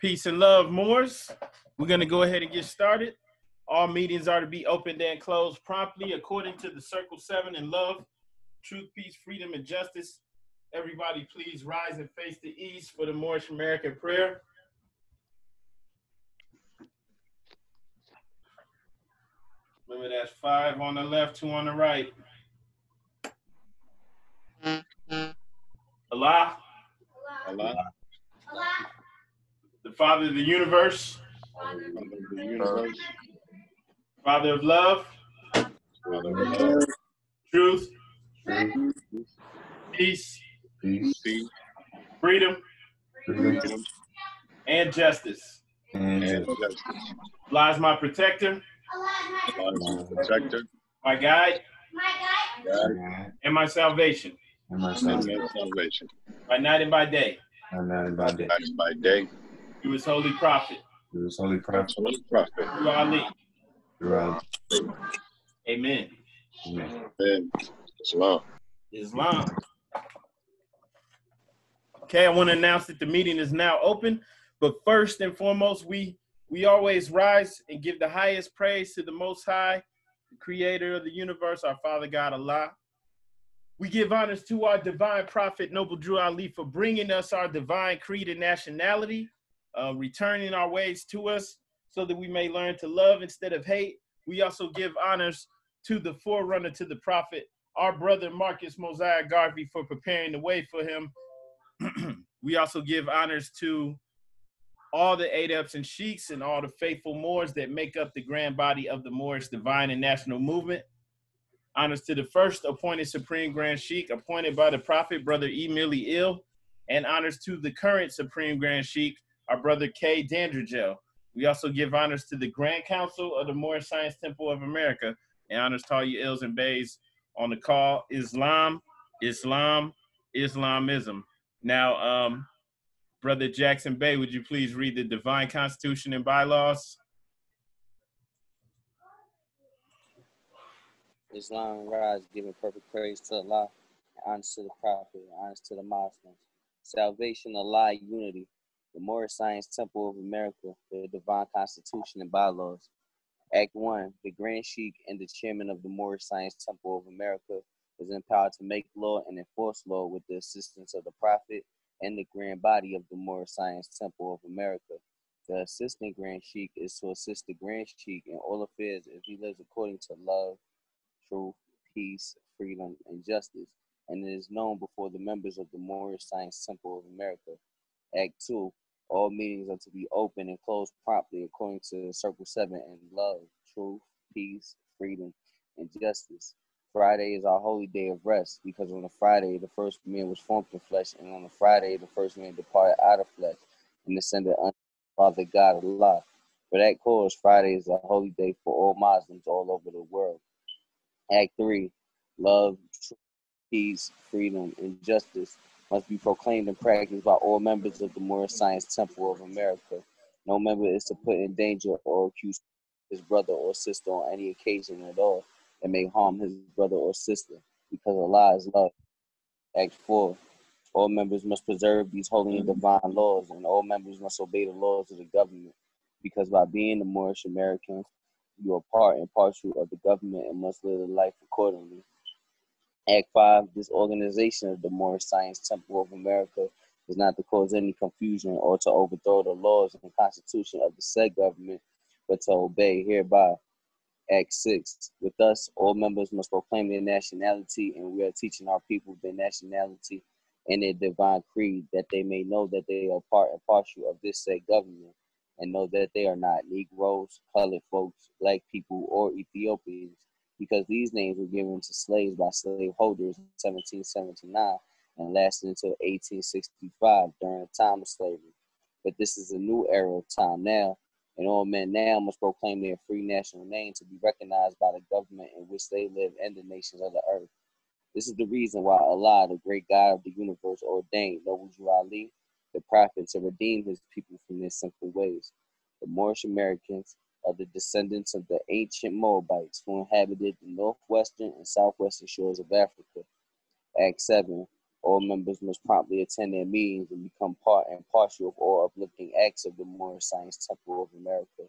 Peace and love, Moors. We're going to go ahead and get started. All meetings are to be opened and closed promptly according to the Circle 7 in love, truth, peace, freedom, and justice. Everybody please rise and face the east for the Moorish American prayer. Remember, that's 5 on the left, 2 on the right. Allah. Allah. The Father of the universe. Father of love. Truth. Peace. Freedom. And justice. Allah is my protector. My guide. And my salvation. By night and by day. By day. Through his holy prophet. Through Ali. Amen. Islam. Okay, I want to announce that the meeting is now open. But first and foremost, we always rise and give the highest praise to the Most High, the creator of the universe, our Father God, Allah. We give honors to our divine prophet, Noble Drew Ali, for bringing us our divine creed and nationality, returning our ways to us so that we may learn to love instead of hate. We also give honors to the forerunner to the prophet, our brother Marcus Mosiah Garvey, for preparing the way for him. We also give honors to all the adepts and sheiks and all the faithful Moors that make up the grand body of the Moorish divine and national movement. Honors to the first appointed Supreme Grand Sheikh appointed by the Prophet, Brother E. Millie Ill, and honors to the current Supreme Grand Sheikh, our Brother K. Dandridgel. We also give honors to the Grand Council of the Moorish Science Temple of America, and honors to all you ills and bays on the call. Islam, Islamism. Now, Brother Jackson Bey, would you please read the Divine Constitution and Bylaws? Islam rise, giving perfect praise to Allah, honors to the Prophet, honors to the Muslims. Salvation, Allah, unity. The Moorish Science Temple of America, the Divine Constitution and Bylaws. Act 1. The Grand Sheikh and the Chairman of the Moorish Science Temple of America is empowered to make law and enforce law with the assistance of the Prophet and the Grand Body of the Moorish Science Temple of America. The Assistant Grand Sheikh is to assist the Grand Sheikh in all affairs if he lives according to love, truth, peace, freedom, and justice, and it is known before the members of the Moorish Science Temple of America. Act 2. All meetings are to be open and closed promptly according to Circle 7 in love, truth, peace, freedom, and justice. Friday is our holy day of rest because on a Friday, the first man was formed in flesh, and on a Friday, the first man departed out of flesh and ascended unto Father God Allah. For that cause, Friday is a holy day for all Muslims all over the world. Act 3. Love, truth, peace, freedom, and justice must be proclaimed and practiced by all members of the Moorish Science Temple of America. No member is to put in danger or accuse his brother or sister on any occasion at all that may harm his brother or sister, because Allah is love. Act 4. All members must preserve these holy and divine laws, and all members must obey the laws of the government, because by being a Moorish American, you are part and parcel of the government and must live a life accordingly. Act 5. This organization of the Moorish Science Temple of America is not to cause any confusion or to overthrow the laws and constitution of the said government, but to obey hereby. Act 6. With us, all members must proclaim their nationality, and we are teaching our people their nationality and their divine creed, that they may know that they are part and parcel of this said government, and know that they are not Negroes, colored folks, black people, or Ethiopians, because these names were given to slaves by slaveholders in 1779 and lasted until 1865 during the time of slavery. But this is a new era of time now, and all men now must proclaim their free national name to be recognized by the government in which they live and the nations of the earth. This is the reason why Allah, the great God of the universe, ordained Noble Drew Ali, the prophet, to redeem his people from their sinful ways. The Moorish Americans are the descendants of the ancient Moabites who inhabited the northwestern and southwestern shores of Africa. Act 7. All members must promptly attend their meetings and become part and partial of all uplifting acts of the Moorish Science Temple of America.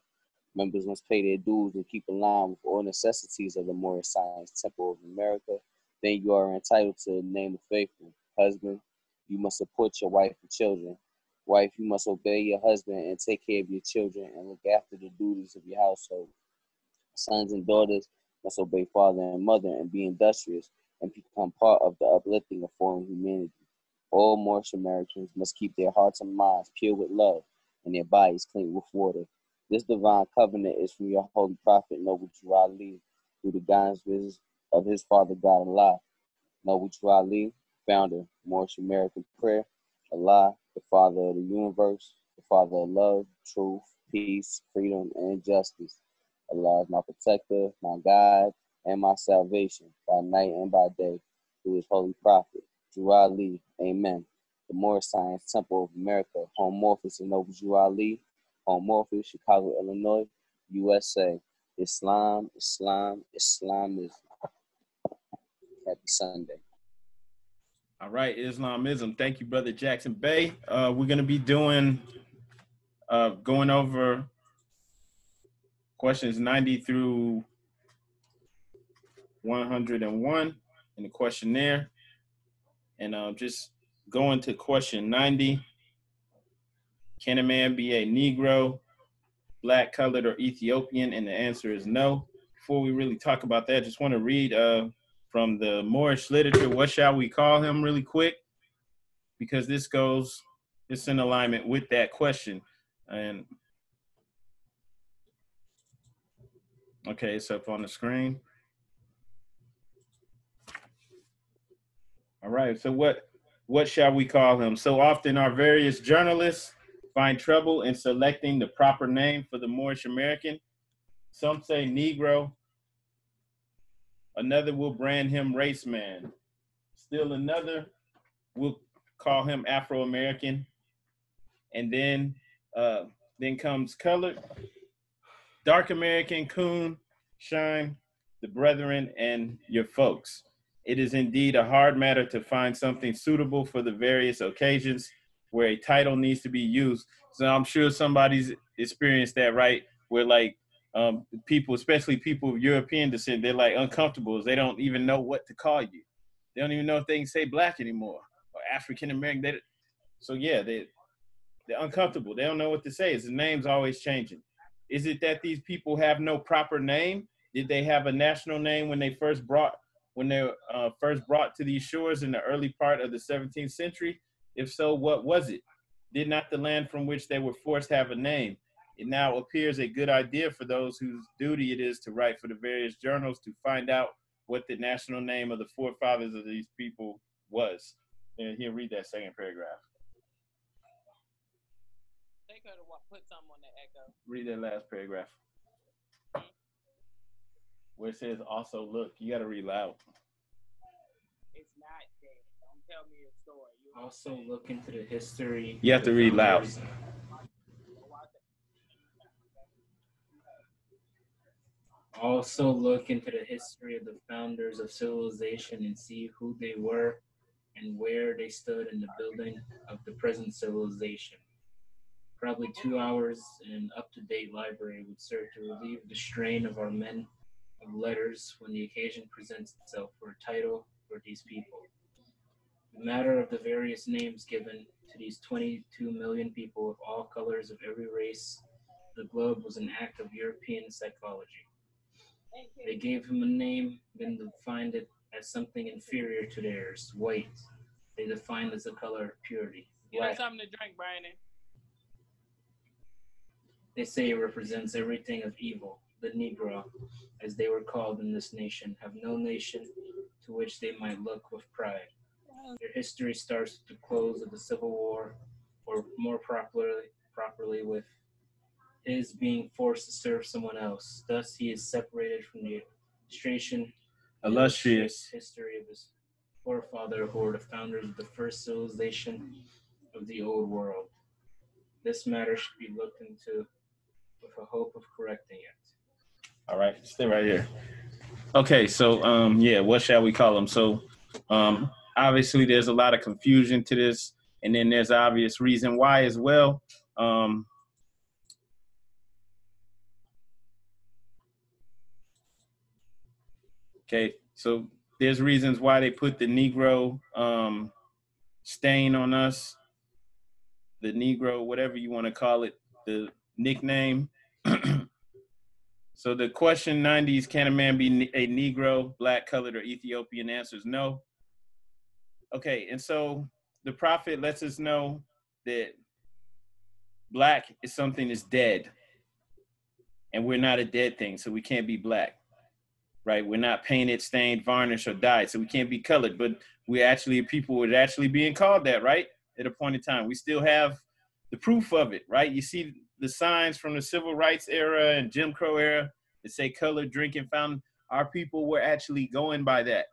Members must pay their dues and keep in line with all necessities of the Moorish Science Temple of America. Then you are entitled to the name of faithful. Husband, you must support your wife and children. Wife, you must obey your husband and take care of your children and look after the duties of your household. Sons and daughters must obey father and mother and be industrious and become part of the uplifting of foreign humanity. All Moorish Americans must keep their hearts and minds pure with love and their bodies clean with water. This divine covenant is from your holy prophet, Noble Jew Ali, through the guidance of his father God Allah. Noble Jew Ali, founder, Moorish American Prayer, Allah, the Father of the universe, the Father of love, truth, peace, freedom, and justice. Allah is my protector, my guide, and my salvation by night and by day through his holy prophet, Jew Ali. Amen. The Moorish Science Temple of America, home office of Noble Jew Ali, home office, Chicago, Illinois, USA. Islam, Islam, Islamism. Happy Sunday. All right, Islamism. Thank you, Brother Jackson Bey. We're going to be going over questions 90 through 101 in the questionnaire. And just going to question 90. Can a man be a Negro, Black, colored, or Ethiopian? And the answer is no. Before we really talk about that, I just want to read from the Moorish literature, what shall we call him, really quick, because it's in alignment with that question. And okay, it's up on the screen. All right, so what shall we call him? So often our various journalists find trouble in selecting the proper name for the Moorish American. Some say Negro. Another will brand him race man. Still another will call him Afro-American. And then comes colored, dark American, coon, shine, the brethren, and your folks. It is indeed a hard matter to find something suitable for the various occasions where a title needs to be used. So I'm sure somebody's experienced that, right? Where like people, especially people of European descent, they're like uncomfortable. They don't even know what to call you. They don't even know if they can say Black anymore or African American. So yeah, they're uncomfortable. They don't know what to say. The name's always changing. Is it that these people have no proper name? Did they have a national name when they were first brought to these shores in the early part of the 17th century? If so, what was it? Did not the land from which they were forced have a name? It now appears a good idea for those whose duty it is to write for the various journals to find out what the national name of the forefathers of these people was. And here, read that second paragraph. Put something on that echo. Read that last paragraph. Where it says also look, you gotta read loud. It's not there. Don't tell me a story. Also look into the history. You have to read loud. Also look into the history of the founders of civilization and see who they were and where they stood in the building of the present civilization. Probably 2 hours in an up-to-date library would serve to relieve the strain of our men of letters when the occasion presents itself for a title for these people. The matter of the various names given to these 22 million people of all colors of every race of the globe was an act of European psychology. They gave him a name, then defined it as something inferior to theirs, white. They defined as a color of purity, black. Give me something to drink, Brandon. They say it represents everything of evil. The Negro, as they were called in this nation, have no nation to which they might look with pride. Their history starts with the close of the Civil War, or more properly with his being forced to serve someone else. Thus, he is separated from the illustrious history of his forefather, who were the founders of the first civilization of the Old World. This matter should be looked into with a hope of correcting it. All right, stay right here. Okay, so what shall we call them? So obviously there's a lot of confusion to this, and then there's obvious reason why as well. Okay, so there's reasons why they put the Negro stain on us, the Negro, whatever you want to call it, the nickname. So the question 90s, can a man be a Negro, black, colored, or Ethiopian? Answer is no. Okay, and so the prophet lets us know that black is something that's dead, and we're not a dead thing, so we can't be black, right? We're not painted, stained, varnished, or dyed, so we can't be colored, but we actually, people were actually being called that, right? At a point in time. We still have the proof of it, right? You see the signs from the civil rights era and Jim Crow era that say colored drinking fountain. Our people were actually going by that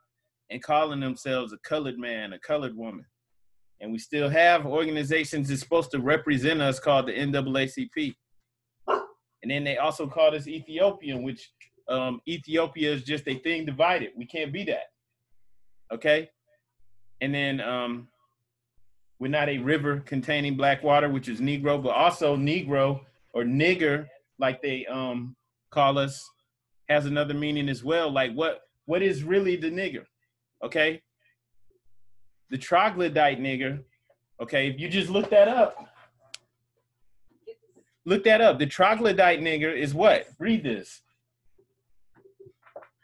and calling themselves a colored man, a colored woman. And we still have organizations that's supposed to represent us called the NAACP. And then they also called us Ethiopian, which Ethiopia is just a thing divided. We can't be that. Okay? And then we're not a river containing black water, which is Negro, but also Negro or nigger, like they call us, has another meaning as well. Like what is really the nigger? Okay? The troglodyte nigger, okay, if you just look that up. Look that up. The troglodyte nigger is what? Read this.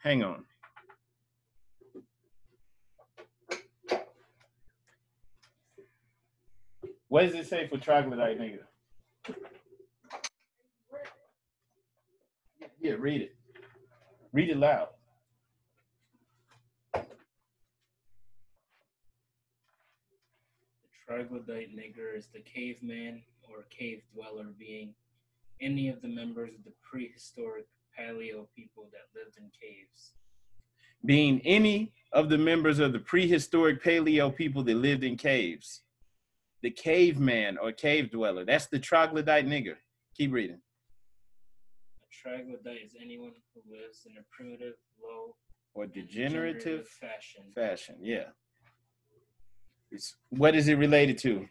Hang on. What does it say for troglodyte nigger? Yeah, read it. Read it loud. The troglodyte nigger is the caveman or cave dweller, being any of the members of the prehistoric paleo people that lived in caves. Being any of the members of the prehistoric paleo people that lived in caves. The caveman or cave dweller. That's the troglodyte nigger. Keep reading. A troglodyte is anyone who lives in a primitive, low, or degenerative fashion. Yeah. What is it related to?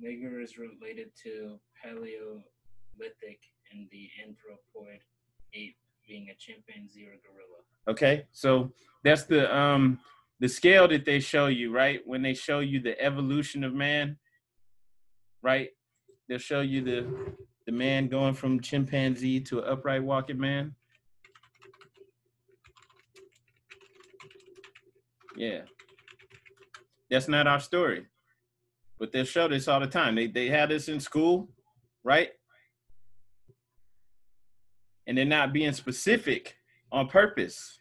Nigger is related to Paleolithic and the anthropoid ape, being a chimpanzee or gorilla. Okay, so that's the scale that they show you, right? When they show you the evolution of man, right? They'll show you the man going from chimpanzee to an upright walking man. Yeah. That's not our story. But they'll show this all the time. They had this in school, right? And they're not being specific on purpose.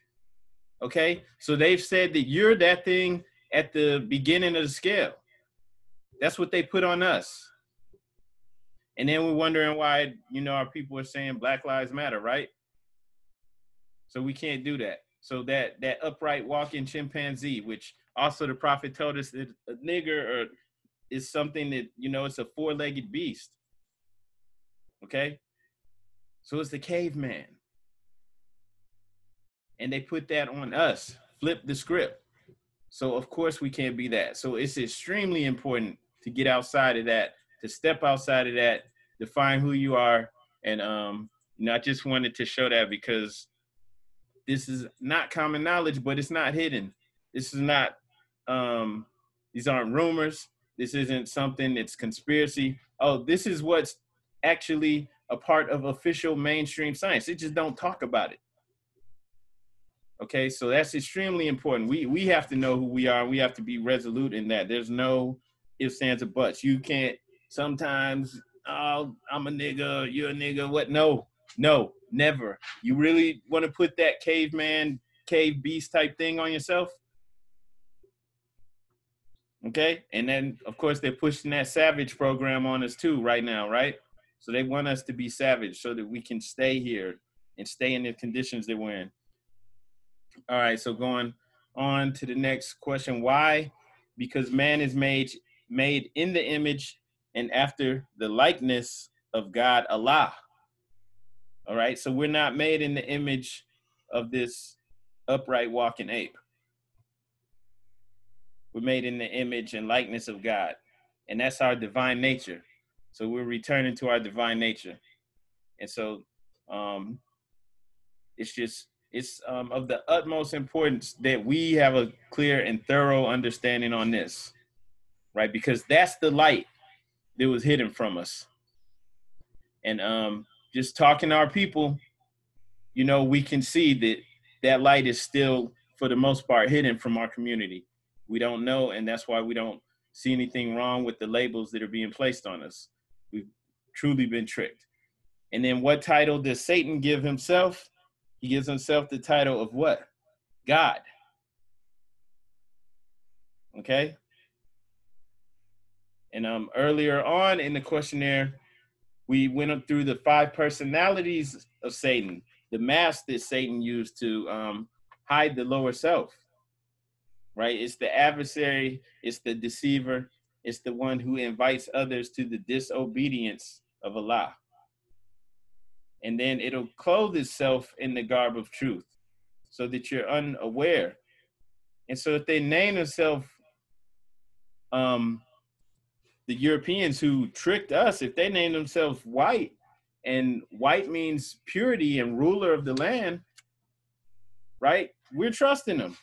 Okay? So they've said that you're that thing at the beginning of the scale. That's what they put on us. And then we're wondering why, our people are saying Black Lives Matter, right? So we can't do that. So that upright walking chimpanzee, which also the prophet told us that a nigger is something that, it's a four-legged beast. Okay? So it's the caveman. And they put that on us, flip the script. So of course we can't be that. So it's extremely important to get outside of that, to step outside of that, define who you are. And I just wanted to show that because this is not common knowledge, but it's not hidden. This is not, these aren't rumors. This isn't something that's conspiracy. Oh, this is what's actually a part of official mainstream science. They just don't talk about it. Okay, so that's extremely important. We have to know who we are. We have to be resolute in that. There's no ifs, ands, or buts. You can't sometimes, oh, I'm a nigga, you're a nigga. What? No, never. You really want to put that caveman, cave beast type thing on yourself? Okay, and then of course they're pushing that savage program on us too right now, right? So they want us to be savage so that we can stay here and stay in the conditions that we're in. All right, so going on to the next question. Why? Because man is made in the image and after the likeness of God, Allah. All right, so we're not made in the image of this upright walking ape. We're made in the image and likeness of God. And that's our divine nature. So we're returning to our divine nature. And so it's of the utmost importance that we have a clear and thorough understanding on this, right? Because that's the light that was hidden from us. And just talking to our people, you know, we can see that that light is still, for the most part, hidden from our community. We don't know, and that's why we don't see anything wrong with the labels that are being placed on us. We've truly been tricked. And then what title does Satan give himself? He gives himself the title of what? God. Okay? And earlier on in the questionnaire, we went up through the 5 personalities of Satan, the mask that Satan used to hide the lower self, right? It's the adversary, it's the deceiver, it's the one who invites others to the disobedience of Allah. And then it'll clothe itself in the garb of truth so that you're unaware. And so if they name themselves, the Europeans who tricked us, if they name themselves white, and white means purity and ruler of the land, right? We're trusting them.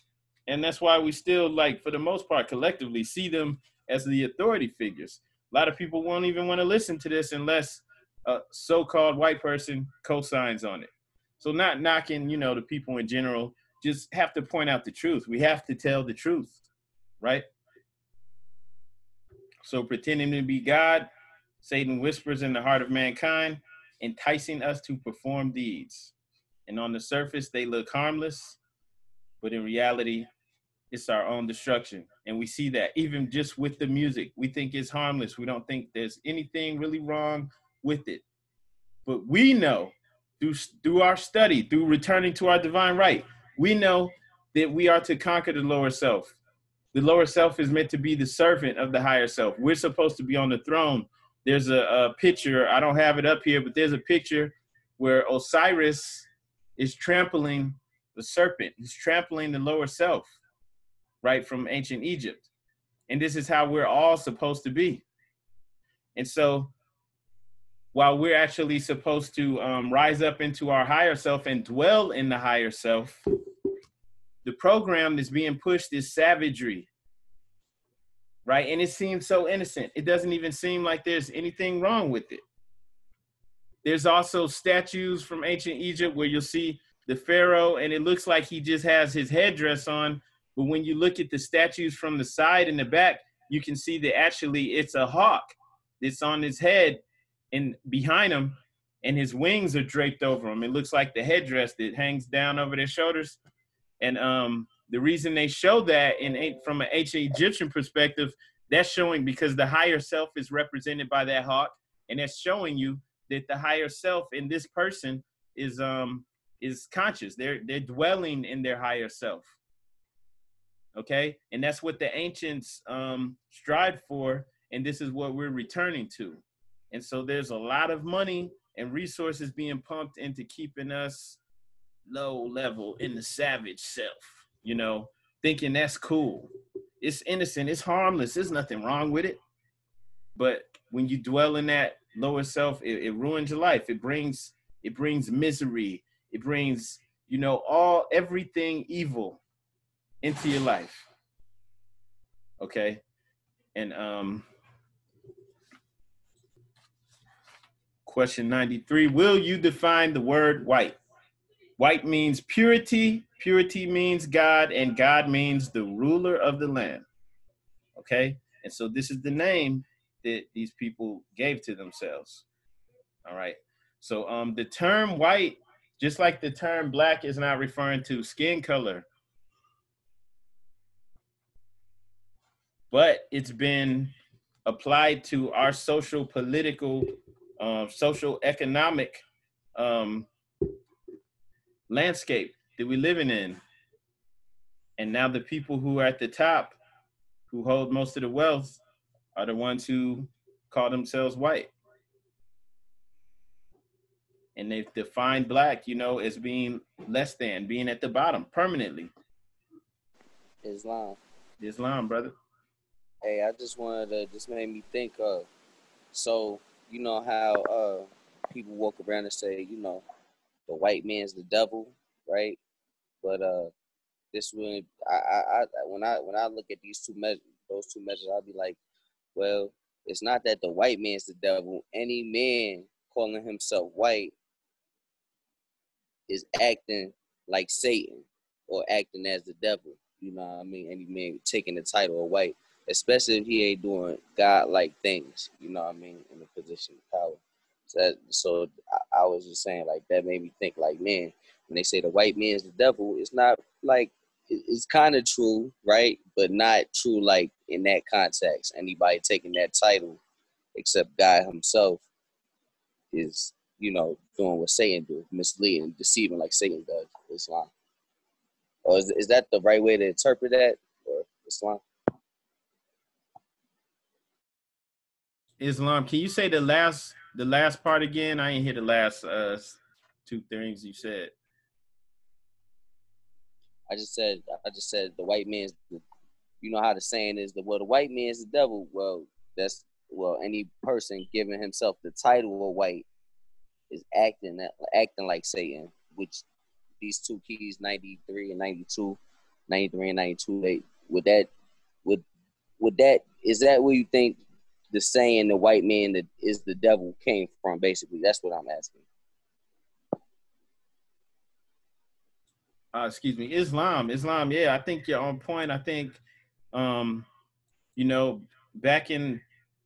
And that's why we still, like, for the most part, collectively see them as the authority figures. A lot of people won't even want to listen to this unless a so-called white person co-signs on it. So not knocking, you know, the people in general, just have to point out the truth. We have to tell the truth, right? So pretending to be God, Satan whispers in the heart of mankind, enticing us to perform deeds. And on the surface, they look harmless, but in reality, it's our own destruction. And we see that even just with the music, we think it's harmless. We don't think there's anything really wrong with it. But we know through our study, through returning to our divine right, we know that we are to conquer the lower self. The lower self is meant to be the servant of the higher self. We're supposed to be on the throne. There's a picture, I don't have it up here, but there's a picture where Osiris is trampling the serpent. He's trampling the lower self, right, from ancient Egypt. And this is how we're all supposed to be. And so while we're actually supposed to rise up into our higher self and dwell in the higher self, the program that's being pushed is savagery, right? And it seems so innocent. It doesn't even seem like there's anything wrong with it. There's also statues from ancient Egypt where you'll see the pharaoh, and it looks like he just has his headdress on. But when you look at the statues from the side and the back, you can see that actually it's a hawk that's on his head and behind him, and his wings are draped over him. It looks like the headdress that hangs down over their shoulders. And the reason they show that from an ancient Egyptian perspective, that's showing because the higher self is represented by that hawk, and that's showing you that the higher self in this person is conscious. They're dwelling in their higher self. Okay, and that's what the ancients strived for, and this is what we're returning to. And so there's a lot of money and resources being pumped into keeping us low level in the savage self, you know, thinking that's cool. It's innocent, it's harmless, there's nothing wrong with it. But when you dwell in that lower self, it ruins your life. It brings misery. It brings, you know, everything evil into your life. Okay. And question 93, will you define the word white? White means purity, purity means God, and God means the ruler of the land. Okay? And so this is the name that these people gave to themselves. All right? So the term white, just like the term black, is not referring to skin color, but it's been applied to our social, political, social, economic landscape that we're living in. And now the people who are at the top, who hold most of the wealth, are the ones who call themselves white. And they've defined black, you know, as being less than, being at the bottom permanently. Islam. Islam, brother. Hey, I just wanted to just made me think of so you know how people walk around and say, you know, the white man's the devil, right? But this when I look at these two measures, those two measures, I'll be like, well, it's not that the white man's the devil. Any man calling himself white is acting like Satan or acting as the devil. You know what I mean? Any man taking the title of white, especially if he ain't doing God-like things. You know what I mean? In a position of power. So I was just saying, like, that made me think, like, man, when they say the white man's the devil, it's not like it's kind of true, right? But not true like in that context. Anybody taking that title except God himself is, you know, doing what Satan do, misleading, deceiving like Satan does Islam. Or is that the right way to interpret that? Or Islam? Islam. Can you say the last part again? I ain't hear the last two things you said. I just said the white man's the, you know how the saying is the white man's the devil. Well, that's any person giving himself the title of white is acting like Satan, which these two keys, 93 and 92, 93 and 92, they would would that is that where you think the saying the white man that is the devil came from? Basically, that's what I'm asking. Excuse me, Islam. Yeah, I think you're on point. I think, um, you know, back in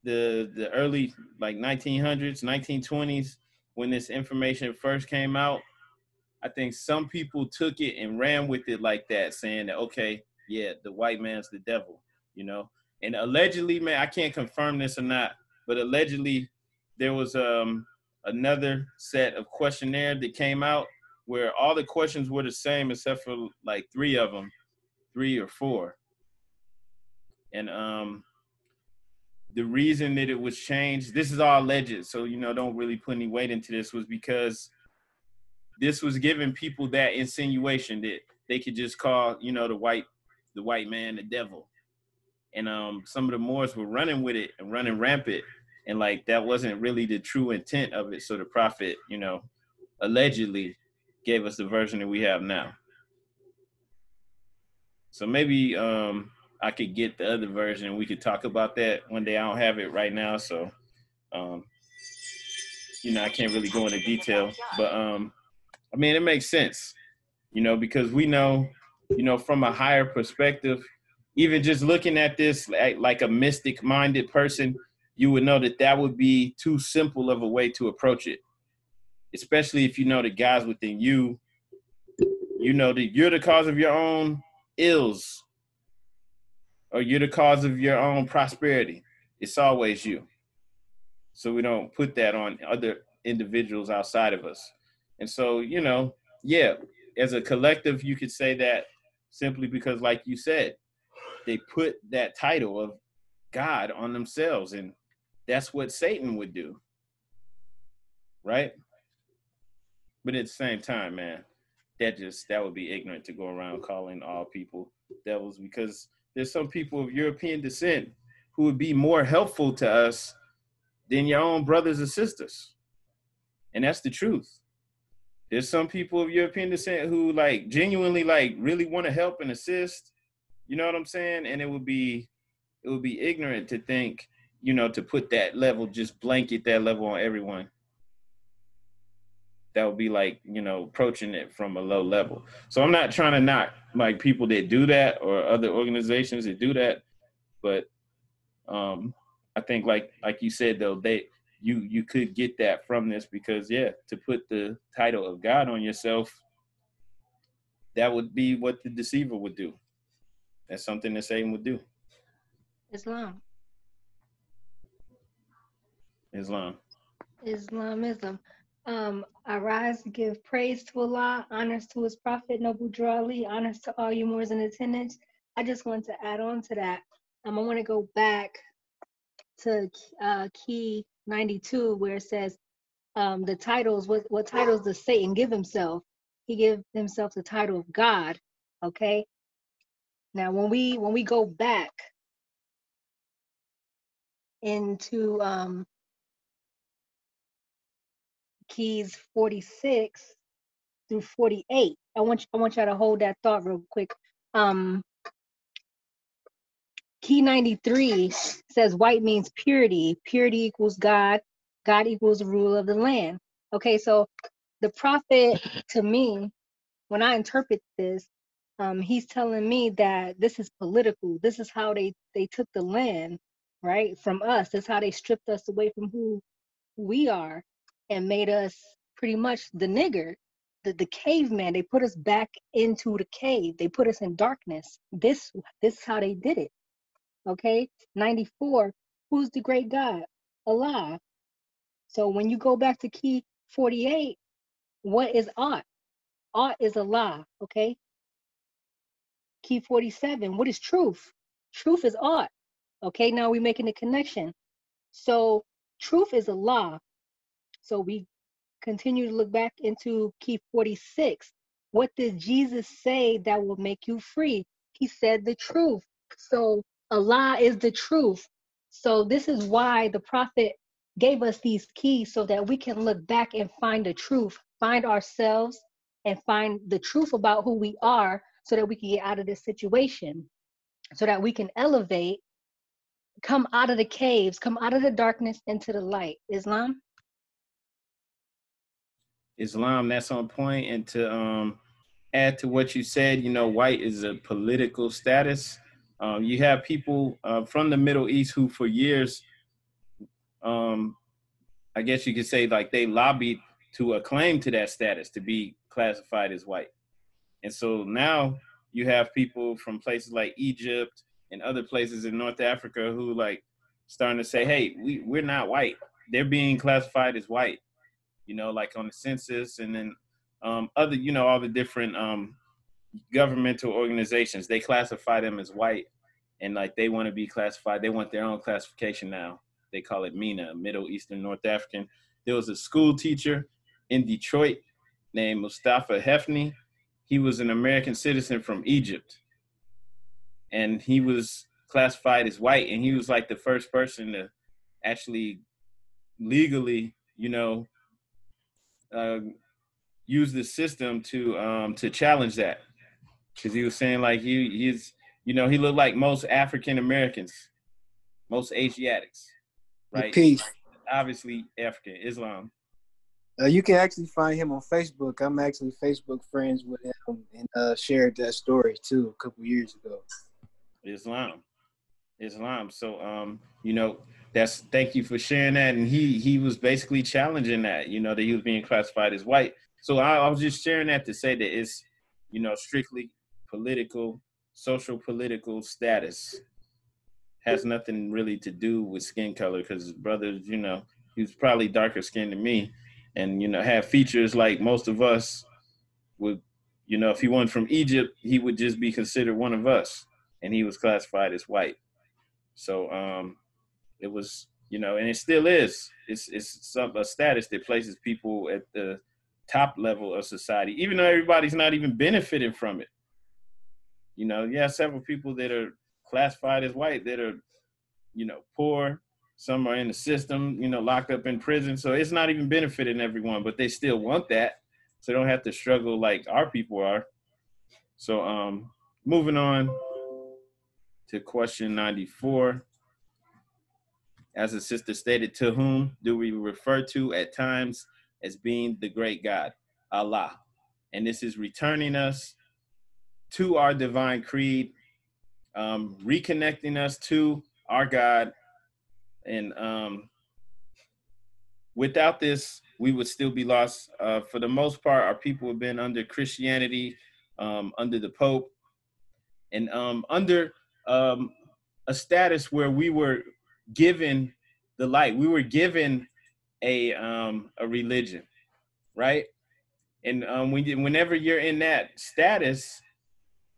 the early like 1900s, 1920s, when this information first came out, I think some people took it and ran with it like that, saying that, okay, yeah, the white man's the devil, you know. And allegedly, man, I can't confirm this or not, but allegedly there was another set of questionnaire that came out where all the questions were the same except for like three of them, three or four. And the reason that it was changed, this is all alleged, so don't really put any weight into this, was because this was giving people that insinuation that they could just call, the white man the devil. And some of the Moors were running with it and running rampant. And like that wasn't really the true intent of it. So the prophet, allegedly gave us the version that we have now. So maybe I could get the other version and we could talk about that one day. I don't have it right now, so um, I can't really go into detail. But I mean, it makes sense, because we know, from a higher perspective, even just looking at this like a mystic minded person, you would know that that would be too simple of a way to approach it, especially if you know the guys within you, that you're the cause of your own ills or you're the cause of your own prosperity. It's always you. So we don't put that on other individuals outside of us. And so, yeah, as a collective, you could say that simply because, like you said, they put that title of God on themselves. And that's what Satan would do. Right? But at the same time, man, that would be ignorant to go around calling all people devils, because there's some people of European descent who would be more helpful to us than your own brothers and sisters. And that's the truth. There's some people of European descent who like genuinely like really want to help and assist. You know what I'm saying? And it would be ignorant to think, to put that level, just blanket that level on everyone. That would be like, approaching it from a low level. So I'm not trying to knock like people that do that or other organizations that do that, but I think like you said though, you could get that from this, because to put the title of God on yourself, that would be what the deceiver would do. That's something that Satan would do. Islam. Islamism. I rise to give praise to Allah, honors to his prophet, Noble Drew Ali, honors to all you Moors in attendance. I just want to add on to that. I want to go back to key 92 where it says the titles, what titles does Satan give himself? He gives himself the title of God, okay? Now, when we go back into keys 46 through 48, I want y'all to hold that thought real quick. Key 93 says white means purity. Purity equals God. God equals the rule of the land. Okay, so the prophet, to me, when I interpret this, he's telling me that this is political. This is how they took the land, right, from us. This is how they stripped us away from who we are and made us pretty much the nigger, the caveman. They put us back into the cave. They put us in darkness. This is how they did it. Okay, 94, who's the great God? Allah. So when you go back to key 48, what is Ot? Ot is Allah, okay? Key 47, what is truth? Truth is Ot. Okay, now we're making a connection. So truth is Allah. So we continue to look back into key 46. What did Jesus say that will make you free? He said the truth. So Allah is the truth. So this is why the prophet gave us these keys, so that we can look back and find the truth, find ourselves, and find the truth about who we are, so that we can get out of this situation, so that we can elevate, come out of the caves, come out of the darkness into the light. Islam? Islam, that's on point. And to add to what you said, white is a political status. You have people from the Middle East who for years, I guess you could say, like, they lobbied to acclaim to that status, to be classified as white. And so now you have people from places like Egypt and other places in North Africa who like starting to say, hey, we're not white. They're being classified as white, like on the census, and then other, all the different governmental organizations, they classify them as white, and like they want to be classified. They want their own classification now. They call it MENA, Middle Eastern North African. There was a school teacher in Detroit named Mustafa Hefni. He was an American citizen from Egypt, and he was classified as white, and he was like the first person to actually legally, use the system to challenge that, because he was saying like he's he looked like most African Americans, most Asiatics, The right? peace. Obviously African Islam. You can actually find him on Facebook. I'm actually Facebook friends with him, and shared that story too a couple years ago. Islam. So that's, thank you for sharing that. And he was basically challenging that, that he was being classified as white. So I was just sharing that to say that it's strictly political, social political status. Has nothing really to do with skin color, because his brother, he was probably darker skinned than me, and have features like most of us would. If he wasn't from Egypt, he would just be considered one of us, and he was classified as white. So it was, and it still is. It's a status that places people at the top level of society, even though everybody's not even benefiting from it. You have several people that are classified as white that are, poor. Some are in the system, locked up in prison. So it's not even benefiting everyone, but they still want that. So they don't have to struggle like our people are. So moving on to question 94. As the sister stated, to whom do we refer to at times as being the great God? Allah. And this is returning us to our divine creed, reconnecting us to our God. And without this, we would still be lost. For the most part, our people have been under Christianity, under the Pope, and under a status where we were given the light. We were given a religion, right? And whenever you're in that status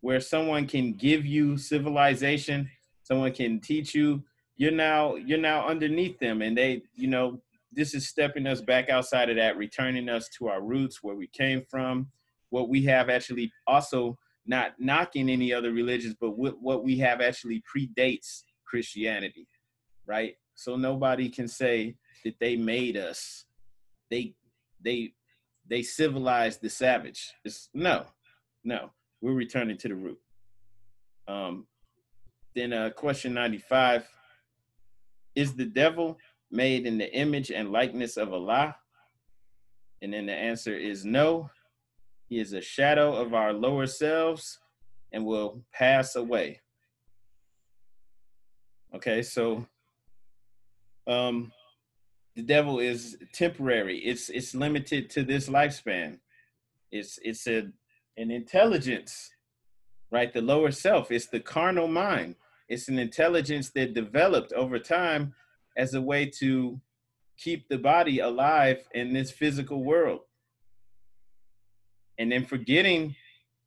where someone can give you civilization, someone can teach you, you're now underneath them, and they, this is stepping us back outside of that, returning us to our roots, where we came from, what we have actually also not knocking any other religions, but what we have actually predates Christianity, right? So nobody can say that they made us. They they they civilized the savage. No. We're returning to the root. Then question 95, is the devil made in the image and likeness of Allah? And then the answer is no. He is a shadow of our lower selves and will pass away. Okay, so the devil is temporary. It's limited to this lifespan. It's an intelligence, right? The lower self. It's the carnal mind. It's an intelligence that developed over time as a way to keep the body alive in this physical world. And then forgetting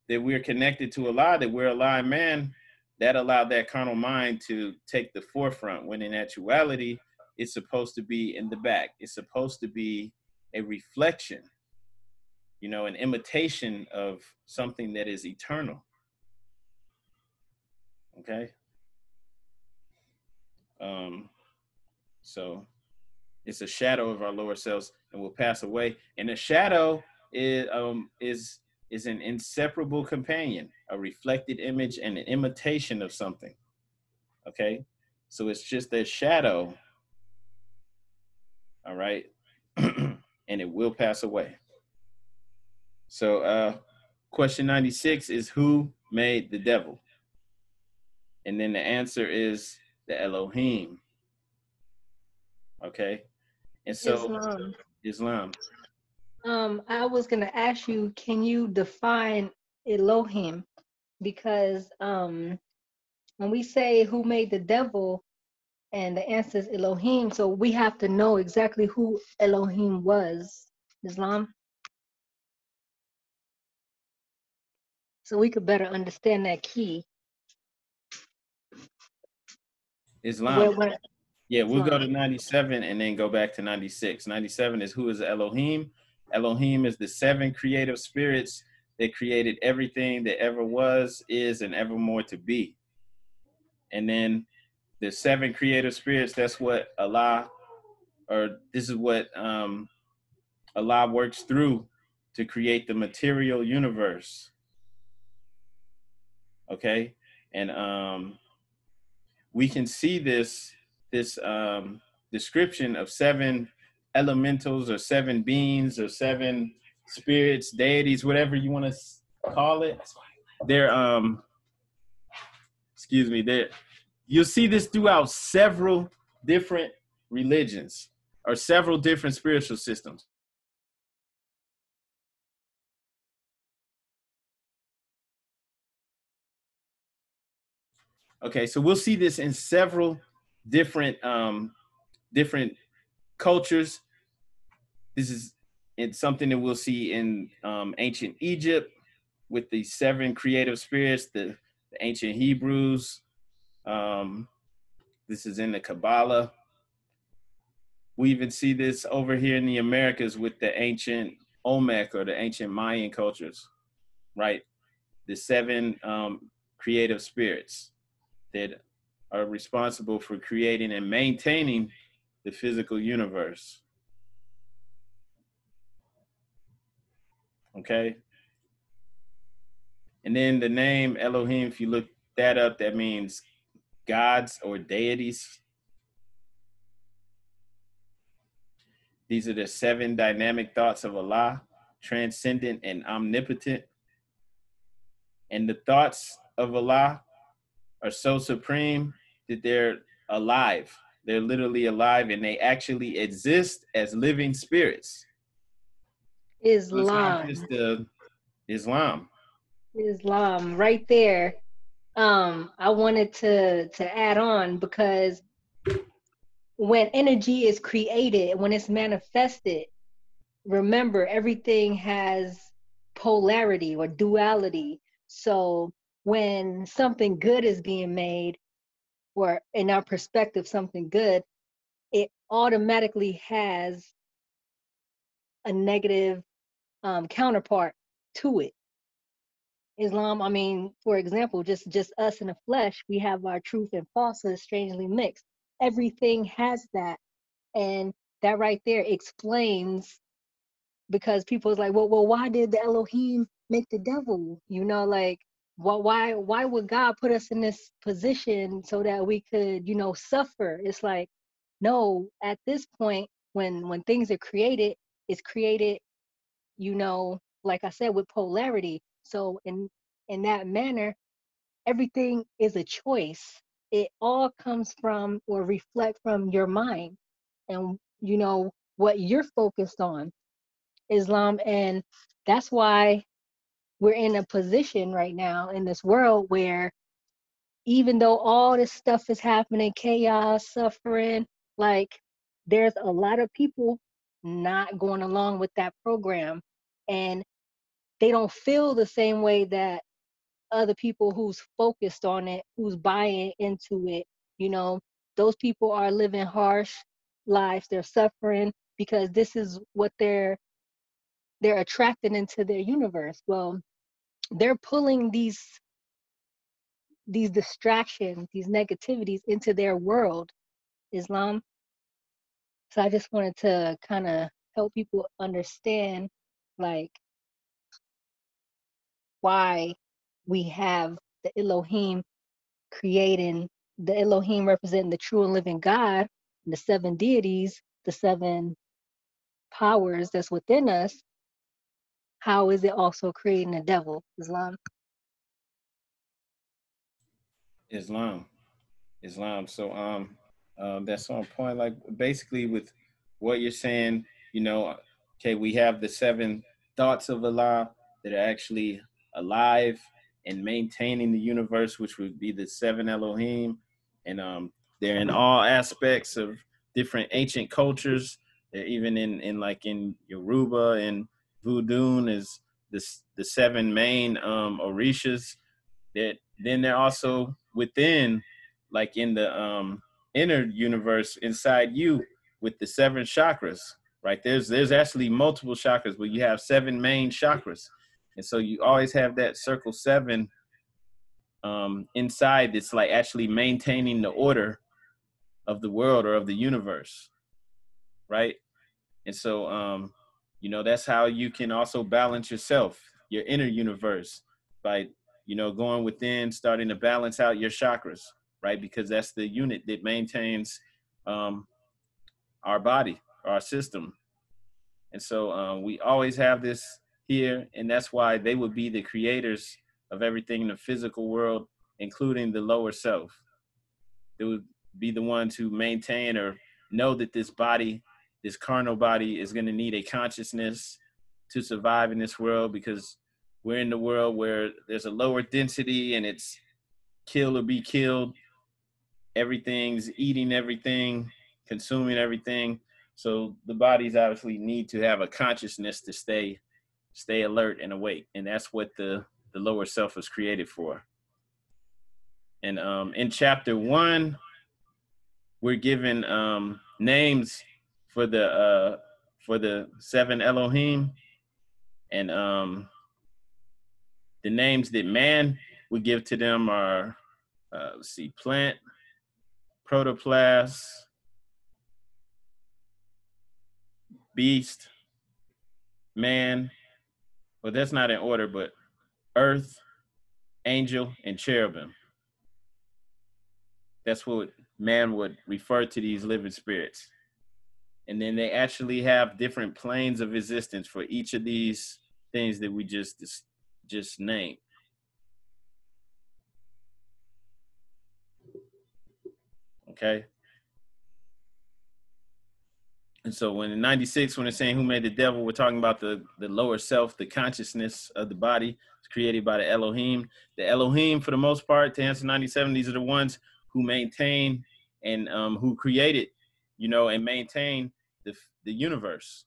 that we're connected to Allah, that we're alive man, that allowed that carnal mind to take the forefront, when in actuality, it's supposed to be in the back. It's supposed to be a reflection, an imitation of something that is eternal. Okay? So it's a shadow of our lower selves and will pass away. And a shadow is an inseparable companion, a reflected image and an imitation of something. Okay? So it's just a shadow. All right? And it will pass away. So question 96 is, who made the devil? And then the answer is the Elohim. Okay? And so Islam. I was gonna ask you, can you define Elohim? Because when we say who made the devil, and the answer is Elohim, so we have to know exactly who Elohim was. Islam. So we could better understand that key. Islam. Yeah, we'll go to Islam. 97 and then go back to 96. 97 is, who is Elohim? Elohim is the 7 creative spirits that created everything that ever was, is, and evermore to be. And then the 7 creative spirits, that's what Allah, or this is what Allah works through to create the material universe. Okay? And we can see this description of 7 elementals or 7 beings or 7 spirits, deities, whatever you want to call it. They're you'll see this throughout several different religions or several different spiritual systems. Okay, so we'll see this in several different cultures. It's something that we'll see in ancient Egypt with the 7 creative spirits, the ancient Hebrews. This is in the Kabbalah. We even see this over here in the Americas with the ancient Olmec or the ancient Mayan cultures, right? The 7 creative spirits that are responsible for creating and maintaining the physical universe. Okay? And then the name Elohim, if you look that up, that means gods or deities. These are the 7 dynamic thoughts of Allah, transcendent and omnipotent. And the thoughts of Allah are so supreme that they're alive. They're literally alive, and they actually exist as living spirits. Islam. So it's not just Islam. Islam, right there. I wanted to add on, because when energy is created, when it's manifested, remember, everything has polarity or duality. So when something good is being made, or in our perspective, something good, it automatically has a negative counterpart to it. Islam, I mean, for example, just us in the flesh, we have our truth and falsehood strangely mixed. Everything has that. And that right there explains, because people is like, well, why did the Elohim make the devil? You know, like, why would God put us in this position so that we could, you know, suffer? It's like, no, at this point, when things are created, it's created, you know, like I said, with polarity. So in that manner, everything is a choice. It all comes from or reflect from your mind and, you know, what you're focused on, Islam. And that's why we're in a position right now in this world where even though all this stuff is happening, chaos, suffering, like there's a lot of people not going along with that program. And they don't feel the same way that other people who's focused on it, who's buying into it, you know, those people are living harsh lives. They're suffering because this is what they're attracted into their universe. Well, they're pulling these distractions, these negativities into their world, Islam. So I just wanted to kind of help people understand, like, why we have the Elohim creating, the Elohim representing the true and living God, the seven deities, the seven powers that's within us. How is it also creating the devil, Islam? Islam. So that's on point. Like basically with what you're saying, you know, okay, we have the seven thoughts of Allah that are actually alive and maintaining the universe, which would be the seven Elohim, and they're in all aspects of different ancient cultures. They're even in like in Yoruba and Voodoo is the seven main orishas that then they're also within, like in the inner universe inside you with the seven chakras, right? There's actually multiple chakras, but you have seven main chakras, and so you always have that circle seven inside that's like actually maintaining the order of the world or of the universe, right? And so you know, that's how you can also balance yourself, your inner universe, by, you know, going within, starting to balance out your chakras, right? Because that's the unit that maintains our body, our system. And so we always have this here, and that's why they would be the creators of everything in the physical world, including the lower self. They would be the ones who maintain or know that this body, this carnal body, is going to need a consciousness to survive in this world, because we're in the world where there's a lower density and it's kill or be killed. Everything's eating everything, consuming everything. So the bodies obviously need to have a consciousness to stay alert and awake. And that's what the lower self was created for. And in chapter 1, we're given names for the seven Elohim, and the names that man would give to them are let's see, plant, protoplast, beast, man. Well, that's not in order, but earth, angel, and cherubim. That's what man would refer to these living spirits. And then they actually have different planes of existence for each of these things that we just named. Okay. And so when in 96, when it's saying who made the devil, we're talking about the lower self, the consciousness of the body. It's created by the Elohim. The Elohim, for the most part, to answer 97, these are the ones who maintain and who created, you know, and maintain the universe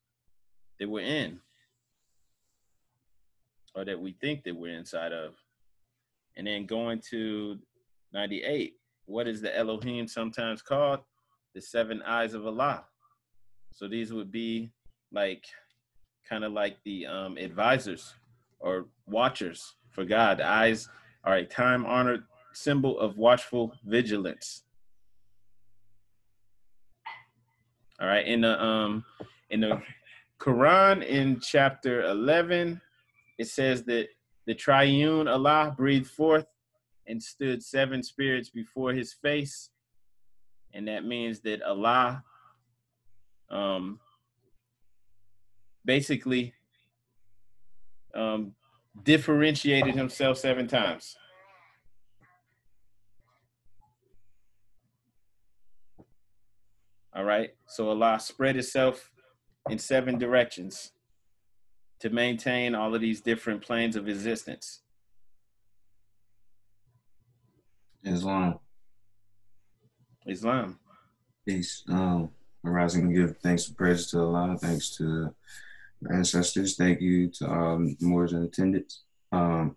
that we're in, or that we think that we're inside of. And then going to 98, what is the Elohim sometimes called? The seven eyes of Allah. So these would be like kind of like the advisors or watchers for God. The eyes are a time-honored symbol of watchful vigilance. All right, in the Quran in chapter 11, it says that the triune Allah breathed forth and stood 7 spirits before his face, and that means that Allah basically differentiated himself 7 times. All right, so Allah spread itself in 7 directions to maintain all of these different planes of existence. Islam. Peace. Arise and give thanks and praise to Allah. Thanks to our ancestors. Thank you to all Moors in attendance. Now,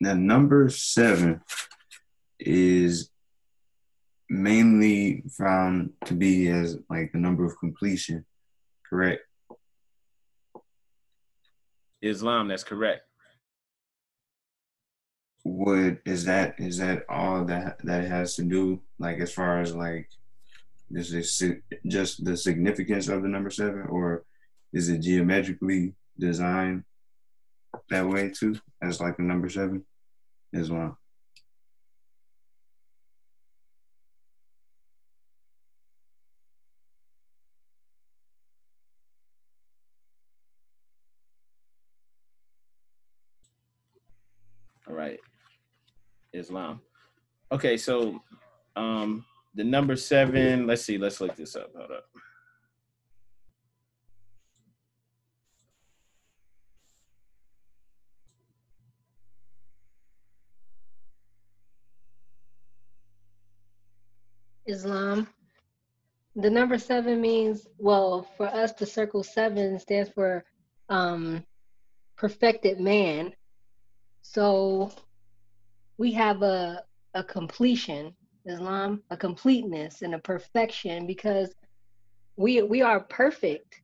number 7 is mainly found to be as like the number of completion, correct? Islam, that's correct. Is that all that it has to do, like as far as like this is just the significance of the number 7, or is it geometrically designed that way too, as like the number 7 as well? All right, Islam. Okay, so the number 7, let's see, let's look this up. Hold up. Islam. The number 7 means, well, for us, the circle 7 stands for perfected man. So we have a completion, Islam, a completeness and a perfection, because we are perfect,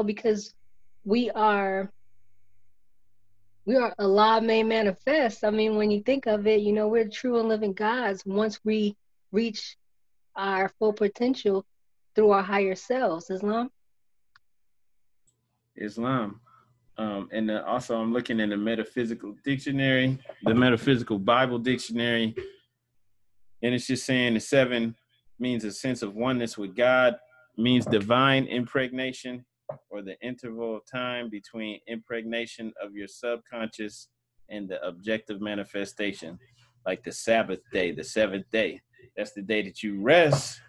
because we are Allah made manifest. I mean, when you think of it, we're true and living gods once we reach our full potential through our higher selves. Islam. And also I'm looking in the metaphysical dictionary, the metaphysical Bible dictionary, and it's just saying the 7 means a sense of oneness with God, means divine impregnation, or the interval of time between impregnation of your subconscious and the objective manifestation, like the Sabbath day, the 7th day. That's the day that you rest,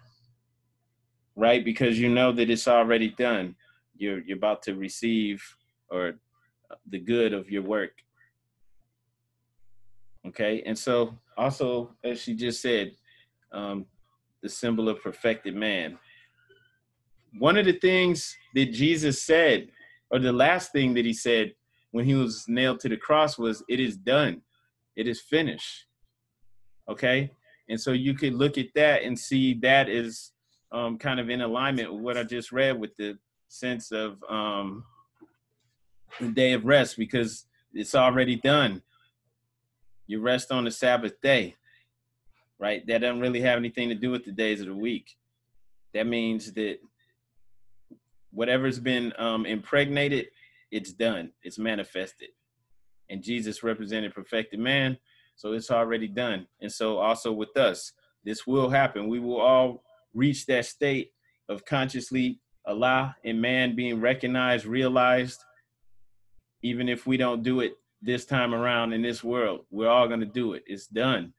right? Because you know that it's already done. You're about to receive or the good of your work. Okay, and so also, as she just said, the symbol of perfected man. One of the things that Jesus said, or the last thing that he said when he was nailed to the cross was, "It is done. It is finished." Okay, and so you could look at that and see that is kind of in alignment with what I just read, with the sense of the day of rest, because it's already done. You rest on the Sabbath day, right? That doesn't really have anything to do with the days of the week. That means that whatever's been impregnated, it's done, it's manifested. And Jesus represented perfected man, so it's already done. And so also with us, this will happen. We will all reach that state of consciously Allah and man being recognized, realized. Even if we don't do it this time around in this world, we're all going to do it. It's done.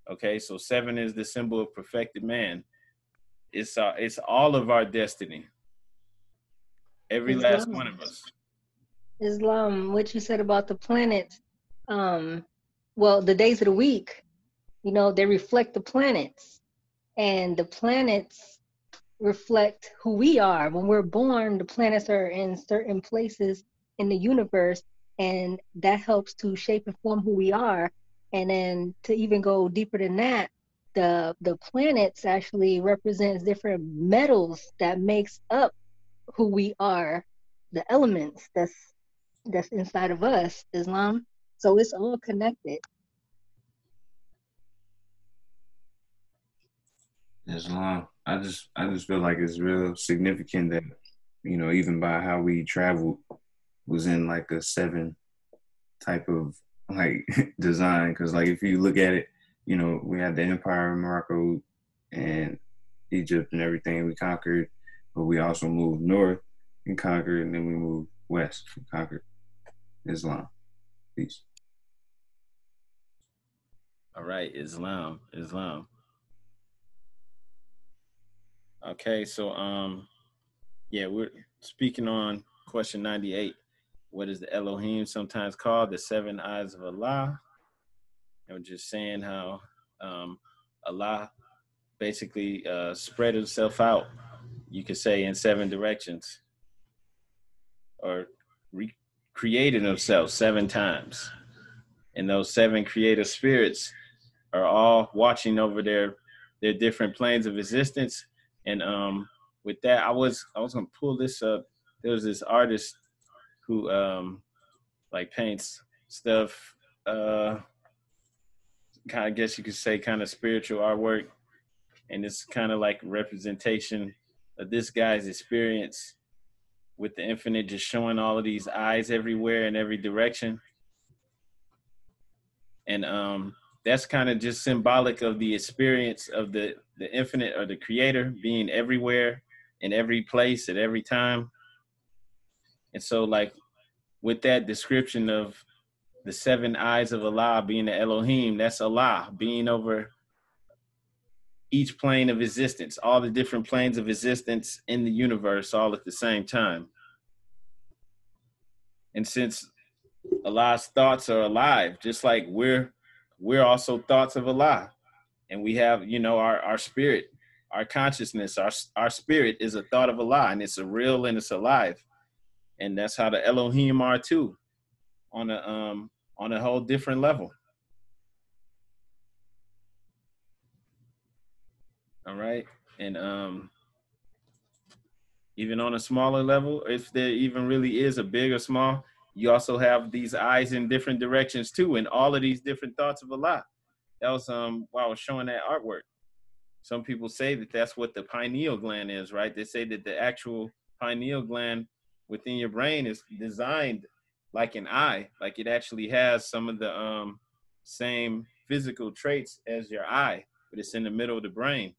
Okay, so 7 is the symbol of perfected man. It's all of our destiny. Every last one of us. Islam, what you said about the planets, well, the days of the week, they reflect the planets, and the planets reflect who we are. When we're born, the planets are in certain places in the universe, and that helps to shape and form who we are. And then to even go deeper than that, the planets actually represents different metals that makes up who we are, the elements that's inside of us, Islam. So it's all connected. Islam. I just feel like it's real significant that, even by how we traveled was in like a 7 type of like design. Cause like if you look at it, we had the Empire of Morocco and Egypt and everything we conquered, but we also moved north and conquered, and then we moved west and conquered Islam. Peace. All right, Islam. Okay, so yeah, we're speaking on question 98. What is the Elohim sometimes called? The 7 eyes of Allah. And we're just saying how Allah basically spread himself out, you could say, in 7 directions, or created himself 7 times. And those 7 creative spirits are all watching over their different planes of existence. And with that, I was gonna pull this up. There was this artist who like paints stuff, kind of, I guess you could say, kind of spiritual artwork, and it's kind of like representation of this guy's experience with the infinite, just showing all of these eyes everywhere in every direction. And that's kind of just symbolic of the experience of the infinite, or the creator, being everywhere, in every place, at every time. And so, like, with that description of the 7 eyes of Allah being the Elohim, that's Allah being over each plane of existence, all the different planes of existence in the universe, all at the same time. And since Allah's thoughts are alive, just like we're also thoughts of Allah, and we have, our spirit, our consciousness, our spirit is a thought of Allah, and it's a real and it's alive. And that's how the Elohim are too, on a whole different level. All right. And even on a smaller level, if there even really is a big or small, you also have these eyes in different directions too, and all of these different thoughts of Allah. That was why I was showing that artwork. Some people say that that's what the pineal gland is, right? They say that the actual pineal gland within your brain is designed like an eye, like it actually has some of the same physical traits as your eye, but it's in the middle of the brain.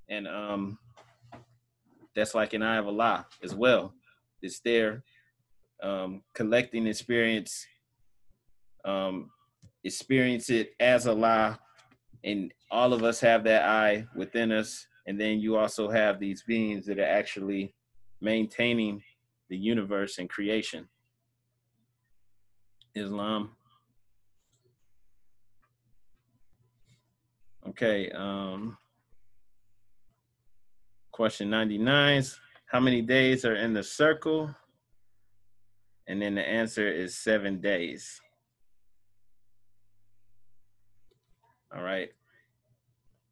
And that's like an eye of Allah as well. It's there, collecting experience, experience it as Allah, and all of us have that eye within us. And then you also have these beings that are actually maintaining the universe and creation. Islam. Okay. Question 99 is, how many days are in the circle? And then the answer is 7 days. All right.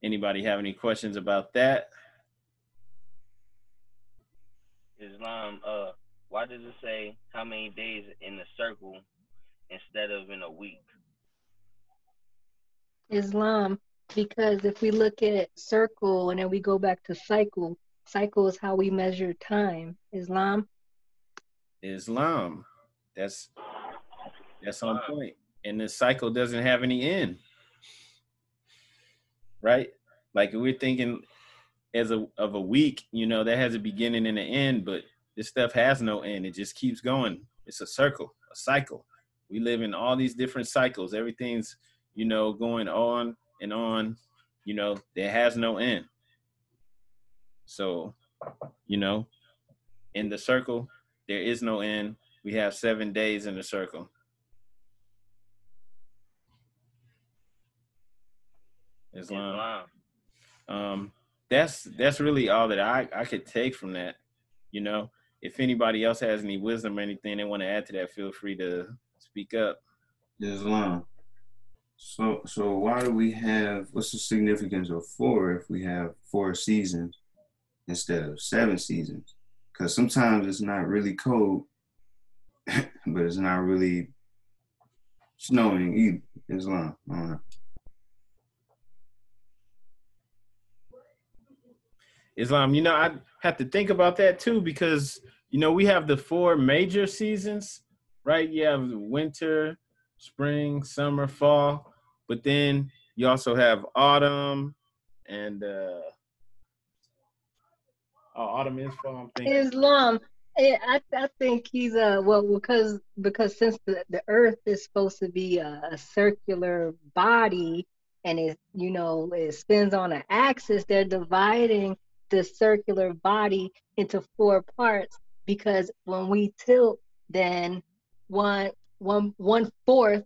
Anybody have any questions about that? Islam, why does it say how many days in the circle instead of in a week? Islam, because if we look at circle and then we go back to cycle, cycle is how we measure time. Islam. That's on point. And the cycle doesn't have any end, right? Like we're thinking of a week, that has a beginning and an end, but this stuff has no end. It just keeps going. It's a circle, a cycle. We live in all these different cycles. Everything's, going on and on, there has no end. So, in the circle, there is no end. We have 7 days in the circle. Islam. That's really all that I could take from that. If anybody else has any wisdom or anything they want to add to that, feel free to speak up. Islam. So why do we have, what's the significance of 4 if we have 4 seasons instead of 7 seasons? Because sometimes it's not really cold but it's not really snowing either. Islam. I don't know. Islam, I have to think about that too because we have the 4 major seasons, right? You have winter, spring, summer, fall, but then you also have autumn and autumn is fall. I'm thinking. Islam. I think he's well because since the earth is supposed to be a circular body and it spins on an axis, they're dividing the circular body into 4 parts because when we tilt, then one fourth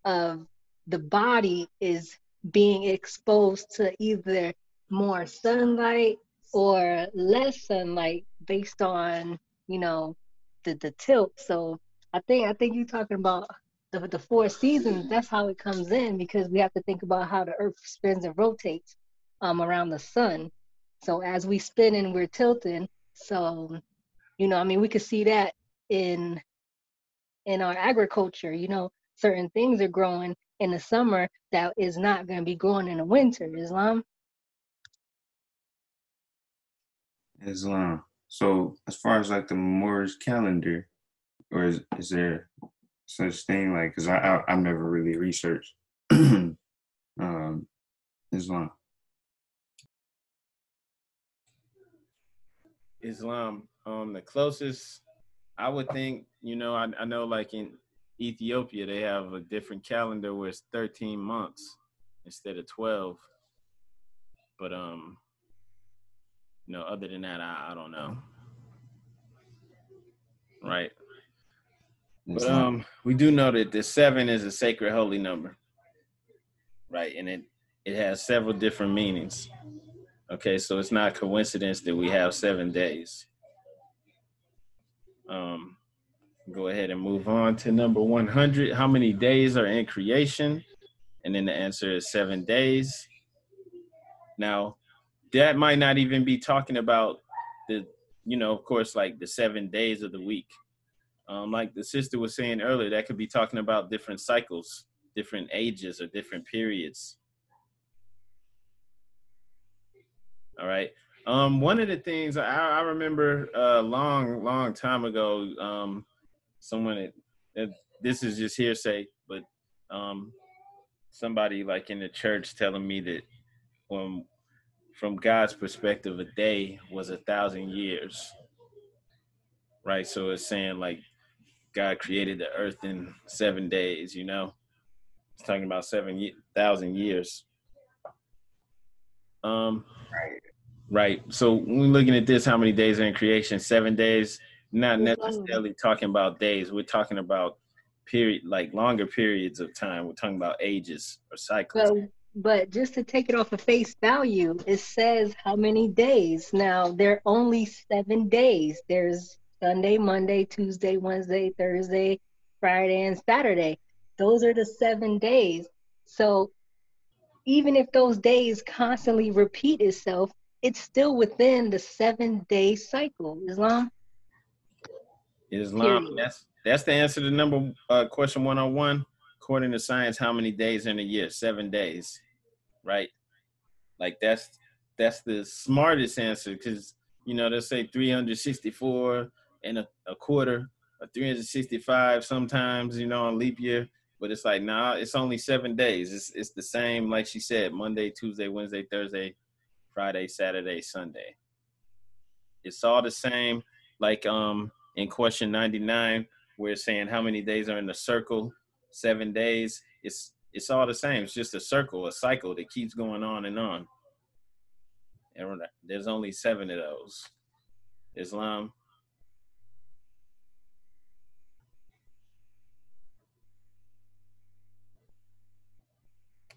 of the body is being exposed to either more sunlight or less sunlight based on the tilt. So I think you're talking about the 4 seasons. That's how it comes in because we have to think about how the earth spins and rotates around the sun. So as we spin and we're tilting, so I mean we could see that in our agriculture. Certain things are growing in the summer that is not going to be growing in the winter. Islam. Islam. So as far as like the Moorish calendar, or is there such thing like? Because I've never really researched Islam. Islam, the closest I would think, I know like in Ethiopia they have a different calendar where it's 13 months instead of 12. But other than that, I don't know. Right. But Islam. we do know that the 7 is a sacred holy number. Right, and it has several different meanings. Okay, so it's not a coincidence that we have 7 days. Go ahead and move on to number 100. How many days are in creation? And then the answer is 7 days. Now, that might not even be talking about the, of course, like the 7 days of the week. Like the sister was saying earlier, that could be talking about different cycles, different ages, or different periods. All right. One of the things I remember a long time ago, someone this is just hearsay, but somebody like in the church telling me that from God's perspective, a day was 1,000 years. Right. So it's saying like God created the earth in 7 days, It's talking about 7,000 years. Right. So when we're looking at this, how many days are in creation? 7 days, not necessarily talking about days. We're talking about like longer periods of time. We're talking about ages or cycles. But just to take it off of face value, it says how many days. Now, there are only 7 days. There's Sunday, Monday, Tuesday, Wednesday, Thursday, Friday, and Saturday. Those are the 7 days. So even if those days constantly repeat itself, it's still within the 7-day cycle. Islam. Islam. Period. That's the answer to number question 101. According to science, how many days in a year? 7 days. Right. Like that's the smartest answer because they'll say 364 and a quarter or 365 sometimes, on leap year. But it's like, nah, it's only 7 days. It's the same, like she said, Monday, Tuesday, Wednesday, Thursday, Friday, Saturday, Sunday. It's all the same. Like in question 99, where it's saying how many days are in the circle, 7 days. It's all the same. It's just a circle, a cycle that keeps going on and on. And there's only 7 of those. Islam.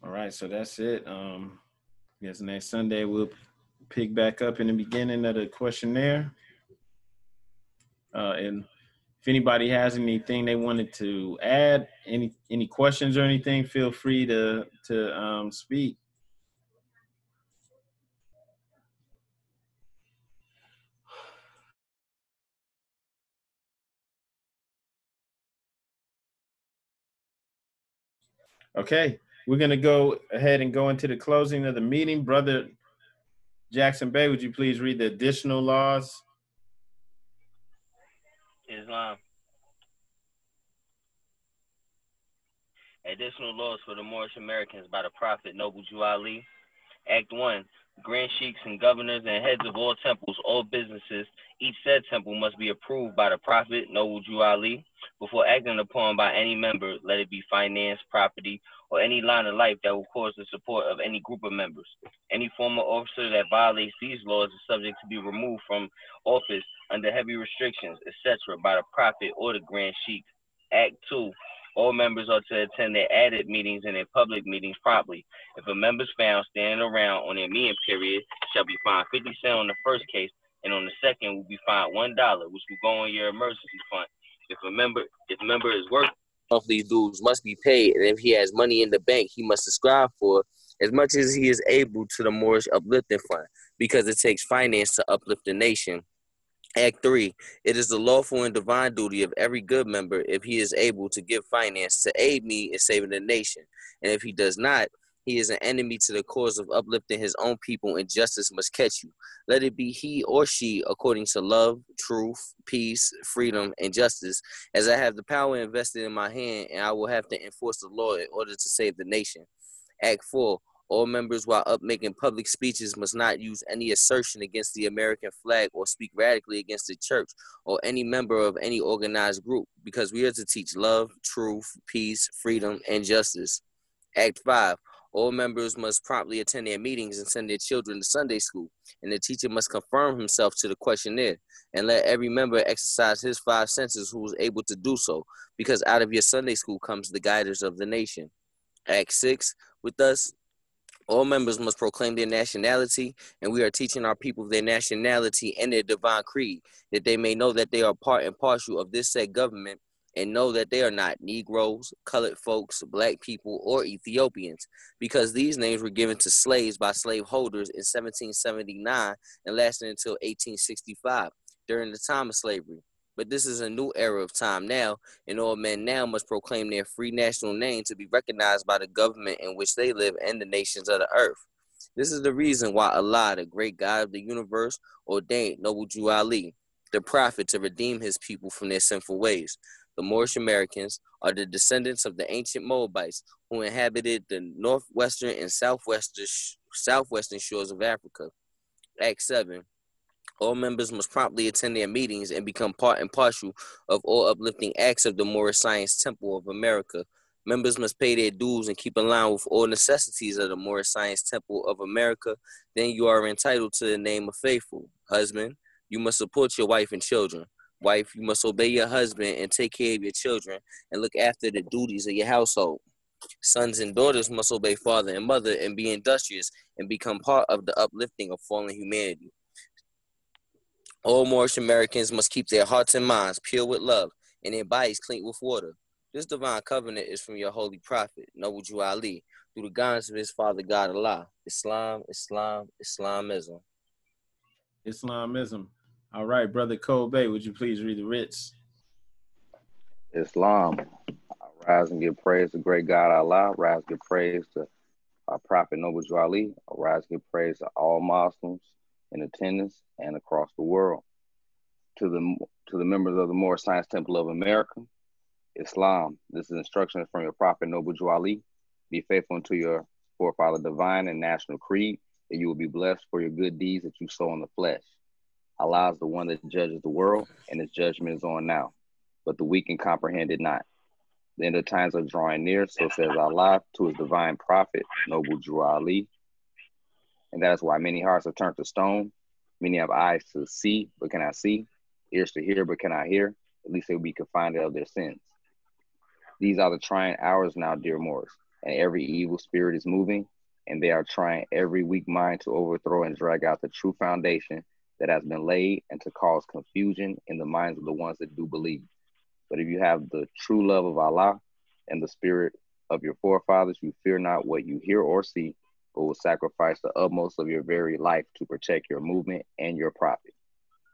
All right, so that's it. Guess next Sunday we'll pick back up in the beginning of the questionnaire. And if anybody has anything they wanted to add, any questions or anything, feel free to speak. Okay, we're going to go ahead and go into the closing of the meeting. Brother Jackson Bay, would you please read the additional laws? Islam. Additional laws for the Moorish Americans by the Prophet Noble Jew Ali. Act 1. Grand sheiks and governors and heads of all temples, all businesses, each said temple must be approved by the Prophet Noble Jew Ali. Before acting upon by any member, let it be finance, property, or any line of life that will cause the support of any group of members. Any former officer that violates these laws is subject to be removed from office under heavy restrictions, etc., by the Prophet or the Grand Sheik. Act 2. All members are to attend their added meetings and their public meetings properly. If a member is found standing around on their meeting period, shall be fined 50 cents on the first case, and on the second will be fined $1, which will go on your emergency fund. If a member is working, monthly dues must be paid, and if he has money in the bank, he must subscribe for as much as he is able to the Moorish Uplifting Fund, because it takes finance to uplift the nation. Act 3. It is the lawful and divine duty of every good member, if he is able to give finance, to aid me in saving the nation. And if he does not, he is an enemy to the cause of uplifting his own people, and justice must catch you. Let it be he or she according to love, truth, peace, freedom, and justice, as I have the power invested in my hand, and I will have to enforce the law in order to save the nation. Act 4. All members, while up making public speeches, must not use any assertion against the American flag or speak radically against the church or any member of any organized group, because we are to teach love, truth, peace, freedom, and justice. Act 5. All members must promptly attend their meetings and send their children to Sunday school, and the teacher must confirm himself to the questionnaire, and let every member exercise his 5 senses who is able to do so, because out of your Sunday school comes the guiders of the nation. Act 6. With us, all members must proclaim their nationality, and we are teaching our people their nationality and their divine creed, that they may know that they are part and parcel of this said government, and know that they are not Negroes, colored folks, black people, or Ethiopians, because these names were given to slaves by slaveholders in 1779 and lasted until 1865, during the time of slavery. But this is a new era of time now, and all men now must proclaim their free national name to be recognized by the government in which they live and the nations of the earth. This is the reason why Allah, the great God of the universe, ordained Noble Jew Ali, the prophet, to redeem his people from their sinful ways. The Moorish Americans are the descendants of the ancient Moabites who inhabited the northwestern and southwestern shores of Africa. Act 7. All members must promptly attend their meetings and become part and parcel of all uplifting acts of the Moorish Science Temple of America. Members must pay their dues and keep in line with all necessities of the Moorish Science Temple of America. Then you are entitled to the name of faithful. Husband, you must support your wife and children. Wife, you must obey your husband and take care of your children and look after the duties of your household. Sons and daughters must obey father and mother and be industrious and become part of the uplifting of fallen humanity. All Moorish Americans must keep their hearts and minds pure with love and their bodies clean with water. This divine covenant is from your holy prophet, Noble Jew Ali, through the guidance of his father God Allah. Islam, Islam, Islamism. Islamism. All right, Brother Kobe, would you please read the writs? Islam. I rise and give praise to great God Allah. Rise and give praise to our prophet Noble Jew Ali. I rise and give praise to all Muslims in attendance and across the world. To the members of the Moorish Science Temple of America, Islam. This is instructions from your prophet Noble Jew Ali. Be faithful unto your forefather divine and national creed, that you will be blessed for your good deeds that you sow in the flesh. Allah is the one that judges the world, and his judgment is on now. But the weak can comprehend it not. The end of times are drawing near, so says Allah to his divine prophet, Noble Jew Ali. And that is why many hearts are turned to stone. Many have eyes to see, but cannot see, ears to hear, but cannot hear. At least they will be confined of their sins. These are the trying hours now, dear Moors, and every evil spirit is moving, and they are trying every weak mind to overthrow and drag out the true foundation that has been laid, and to cause confusion in the minds of the ones that do believe. But if you have the true love of Allah and the spirit of your forefathers, you fear not what you hear or see, but will sacrifice the utmost of your very life to protect your movement and your prophet.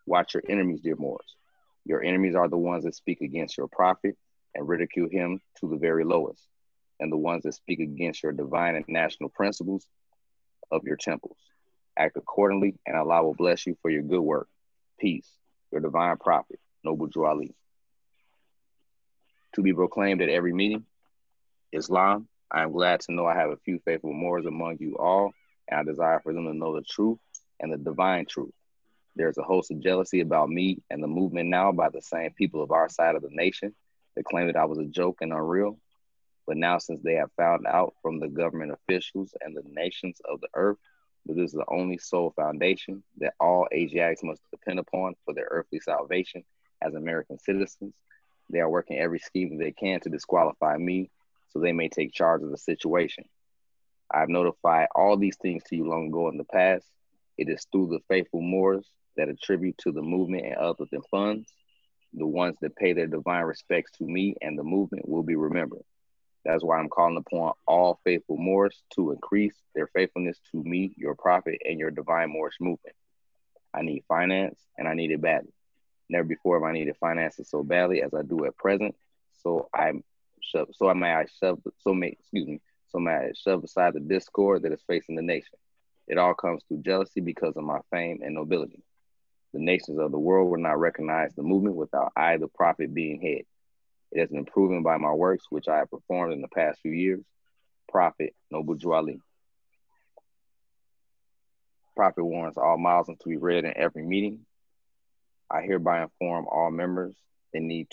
Watch your enemies, dear Moors. Your enemies are the ones that speak against your prophet and ridicule him to the very lowest. and the ones that speak against your divine and national principles of your temples. Act accordingly, and Allah will bless you for your good work. Peace. Your divine prophet, Noble Drew Ali. To be proclaimed at every meeting, Islam. I am glad to know I have a few faithful Moors among you all, and I desire for them to know the truth and the divine truth. There's a host of jealousy about me and the movement now by the same people of our side of the nation that claim that I was a joke and unreal. But now, since they have found out from the government officials and the nations of the earth that this is the only sole foundation that all Asiatics must depend upon for their earthly salvation as American citizens, they are working every scheme that they can to disqualify me so they may take charge of the situation. I have notified all these things to you long ago in the past. It is through the faithful Moors that attribute to the movement and uplifting funds. The ones that pay their divine respects to me and the movement will be remembered. That's why I'm calling upon all faithful Moors to increase their faithfulness to me, your prophet, and your divine Moorish movement. I need finance, and I need it badly. Never before have I needed finances so badly as I do at present. So may I shove aside the discord that is facing the nation. It all comes through jealousy because of my fame and nobility. The nations of the world will not recognize the movement without I, the prophet, being head. It has been proven by my works, which I have performed in the past few years. Prophet Noble Drew Ali. Prophet warns all Muslims to be read in every meeting. I hereby inform all members that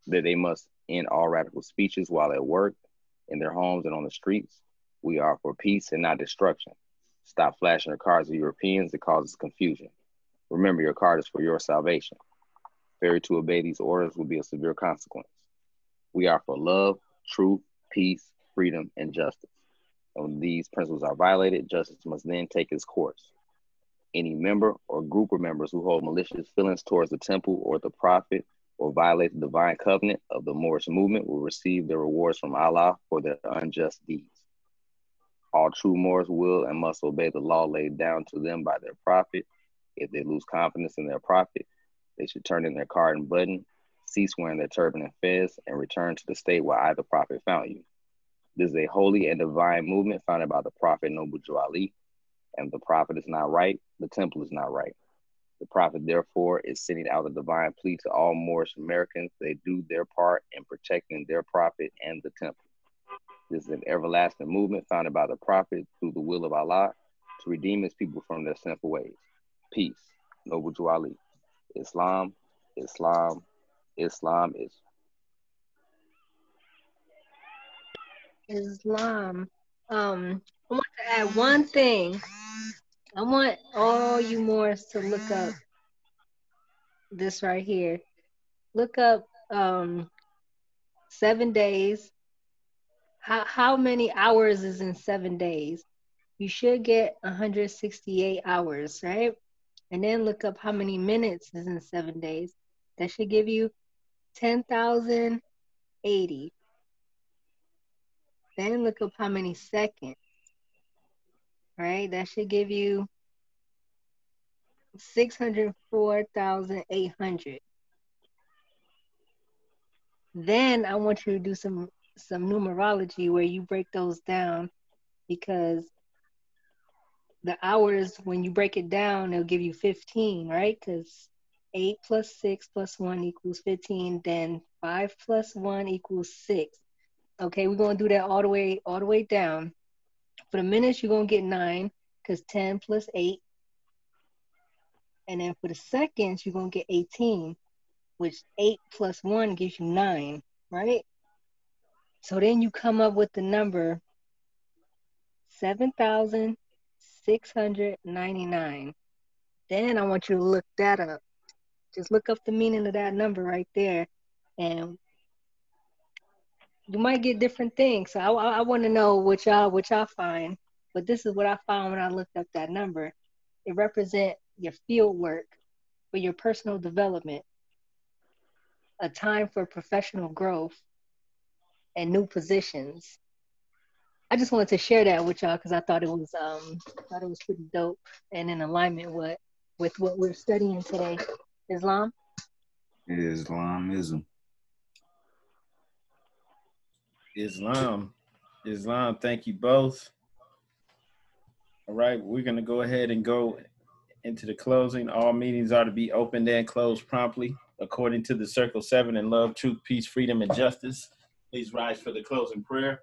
they must end all radical speeches while at work, in their homes, and on the streets. We are for peace and not destruction. Stop flashing your cards to Europeans. It causes confusion. Remember, your card is for your salvation. Failure to obey these orders will be a severe consequence. We are for love, truth, peace, freedom, and justice. And when these principles are violated, justice must then take its course. Any member or group of members who hold malicious feelings towards the temple or the prophet or violate the divine covenant of the Moorish movement will receive their rewards from Allah for their unjust deeds. All true Moors will and must obey the law laid down to them by their prophet. If they lose confidence in their prophet, they should turn in their card and button, cease wearing their turban and fez, and return to the state where I, the prophet, found you. This is a holy and divine movement founded by the prophet Noble Drew Ali, and the prophet is not right, the temple is not right. The prophet, therefore, is sending out a divine plea to all Moorish Americans. They do their part in protecting their prophet and the temple. This is an everlasting movement founded by the prophet through the will of Allah to redeem his people from their sinful ways. Peace. Noble Drew Ali. Islam, Islam, Islam is. Islam. I want to add one thing. I want all you Moors to look up this right here. Look up 7 days. How many hours is in 7 days? You should get 168 hours, right? And then look up how many minutes is in 7 days. That should give you 10,080. Then look up how many seconds, right? That should give you 604,800. Then I want you to do some numerology where you break those down, because the hours, when you break it down, it'll give you 15, right? Because 8 plus 6 plus 1 equals 15. Then 5 plus 1 equals 6. Okay, we're going to do that all the way down. For the minutes, you're going to get 9, because 10 plus 8. And then for the seconds, you're going to get 18, which 8 plus 1 gives you 9, right? So then you come up with the number 7,699. Then I want you to look that up. Just look up the meaning of that number right there. And you might get different things. So I want to know what y'all find. But this is what I found when I looked up that number. It represents your field work for your personal development, a time for professional growth, and new positions. I just wanted to share that with y'all because I thought it was pretty dope and in alignment with what we're studying today. Islam. Islamism. Islam. Islam, thank you both. All right, we're going to go ahead and go into the closing. All meetings are to be opened and closed promptly according to the Circle 7 in love, truth, peace, freedom, and justice. Please rise for the closing prayer.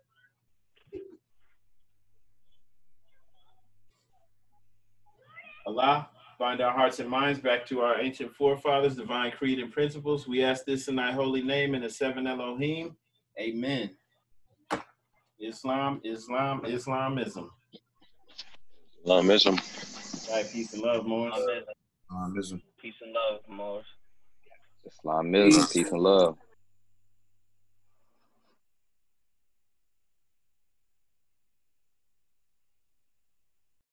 Allah, bind our hearts and minds back to our ancient forefathers, divine creed and principles. We ask this in thy holy name in the 7 Elohim. Amen. Islam, Islam, Islamism. Islamism. Right, peace and love, Morris. Islamism, peace and love.